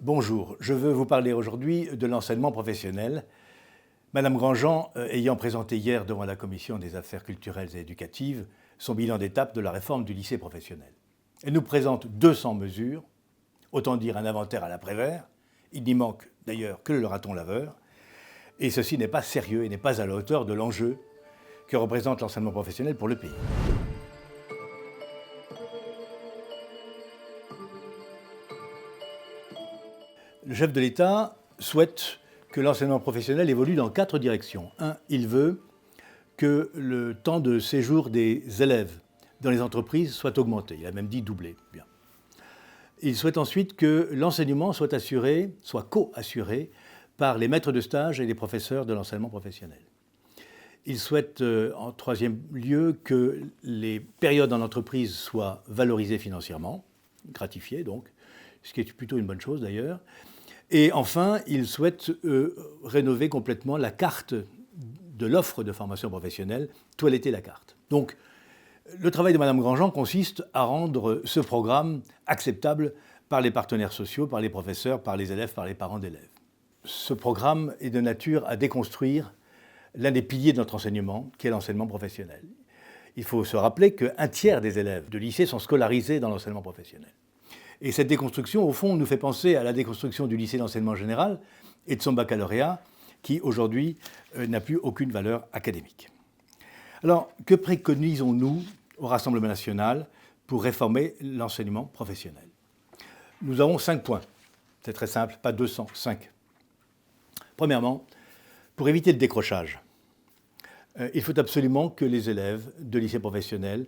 Bonjour, je veux vous parler aujourd'hui de l'enseignement professionnel. Madame Grandjean, ayant présenté hier devant la Commission des affaires culturelles et éducatives son bilan d'étape de la réforme du lycée professionnel. Elle nous présente 200 mesures, autant dire un inventaire à la Prévert. Il n'y manque d'ailleurs que le raton laveur. Et ceci n'est pas sérieux et n'est pas à la hauteur de l'enjeu que représente l'enseignement professionnel pour le pays. Le chef de l'État souhaite que l'enseignement professionnel évolue dans 4 directions. 1. Il veut que le temps de séjour des élèves dans les entreprises soit augmenté. Il a même dit doublé. Bien. Il souhaite ensuite que l'enseignement soit co-assuré par les maîtres de stage et les professeurs de l'enseignement professionnel. Il souhaite, en troisième lieu, que les périodes en entreprise soient valorisées financièrement, gratifiées donc, ce qui est plutôt une bonne chose d'ailleurs. Et enfin, il souhaite rénover complètement la carte de l'offre de formation professionnelle, toiletter la carte. Donc, le travail de Madame Grandjean consiste à rendre ce programme acceptable par les partenaires sociaux, par les professeurs, par les élèves, par les parents d'élèves. Ce programme est de nature à déconstruire l'un des piliers de notre enseignement, qui est l'enseignement professionnel. Il faut se rappeler qu'un tiers des élèves de lycée sont scolarisés dans l'enseignement professionnel. Et cette déconstruction, au fond, nous fait penser à la déconstruction du lycée d'enseignement général et de son baccalauréat, qui aujourd'hui n'a plus aucune valeur académique. Alors, que préconisons-nous au Rassemblement national pour réformer l'enseignement professionnel? Nous avons 5 points. C'est très simple, pas 200, 5. Premièrement, pour éviter le décrochage, il faut absolument que les élèves de lycée professionnel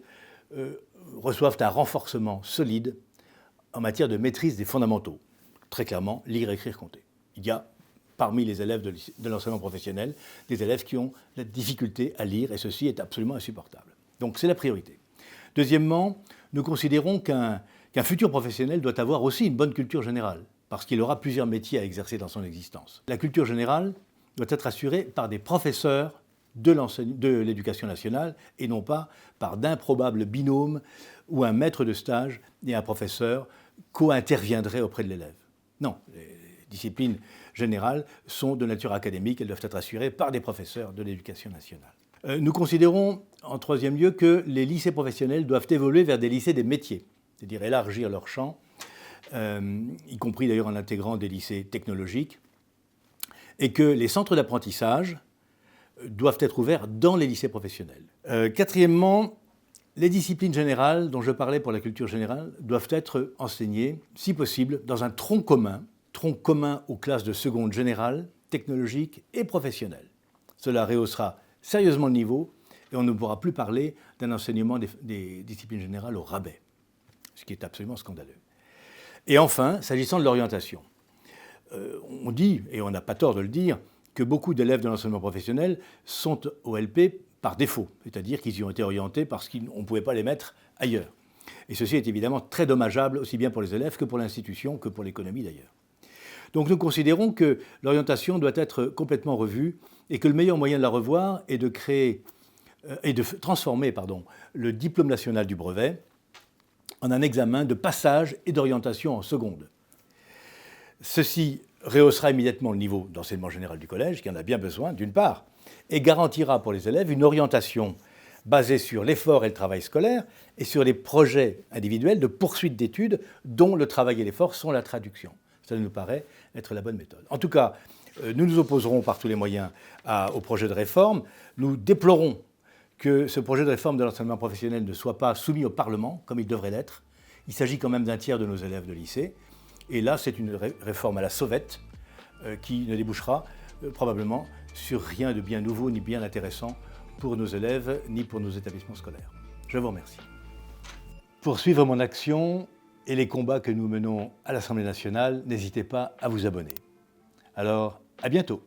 reçoivent un renforcement solide en matière de maîtrise des fondamentaux. Très clairement, lire, écrire, compter. Il y a parmi les élèves de l'enseignement professionnel des élèves qui ont la difficulté à lire et ceci est absolument insupportable. Donc c'est la priorité. Deuxièmement, nous considérons qu'un futur professionnel doit avoir aussi une bonne culture générale parce qu'il aura plusieurs métiers à exercer dans son existence. La culture générale doit être assurée par des professeurs de l'éducation nationale et non pas par d'improbables binômes où un maître de stage et un professeur co-interviendraient auprès de l'élève. Non, les disciplines générales sont de nature académique, elles doivent être assurées par des professeurs de l'éducation nationale. Nous considérons, en troisième lieu, que les lycées professionnels doivent évoluer vers des lycées des métiers, c'est-à-dire élargir leur champ, y compris d'ailleurs en intégrant des lycées technologiques, et que les centres d'apprentissage doivent être ouverts dans les lycées professionnels. Quatrièmement, les disciplines générales dont je parlais pour la culture générale doivent être enseignées, si possible, dans un tronc commun aux classes de seconde générale, technologique et professionnelle. Cela rehaussera sérieusement le niveau et on ne pourra plus parler d'un enseignement des disciplines générales au rabais, ce qui est absolument scandaleux. Et enfin, s'agissant de l'orientation, on dit, et on n'a pas tort de le dire, que beaucoup d'élèves de l'enseignement professionnel sont au LP par défaut, c'est-à-dire qu'ils y ont été orientés parce qu'on ne pouvait pas les mettre ailleurs. Et ceci est évidemment très dommageable, aussi bien pour les élèves que pour l'institution, que pour l'économie d'ailleurs. Donc nous considérons que l'orientation doit être complètement revue et que le meilleur moyen de la revoir est de transformer le diplôme national du brevet en un examen de passage et d'orientation en seconde. Ceci rehaussera immédiatement le niveau d'enseignement général du collège, qui en a bien besoin, d'une part, et garantira pour les élèves une orientation basée sur l'effort et le travail scolaire et sur les projets individuels de poursuite d'études dont le travail et l'effort sont la traduction. Ça nous paraît être la bonne méthode. En tout cas, nous nous opposerons par tous les moyens au projet de réforme. Nous déplorons que ce projet de réforme de l'enseignement professionnel ne soit pas soumis au Parlement, comme il devrait l'être. Il s'agit quand même d'un tiers de nos élèves de lycée. Et là, c'est une réforme à la sauvette qui ne débouchera probablement sur rien de bien nouveau ni bien intéressant pour nos élèves ni pour nos établissements scolaires. Je vous remercie. Pour suivre mon action et les combats que nous menons à l'Assemblée nationale, n'hésitez pas à vous abonner. Alors, à bientôt.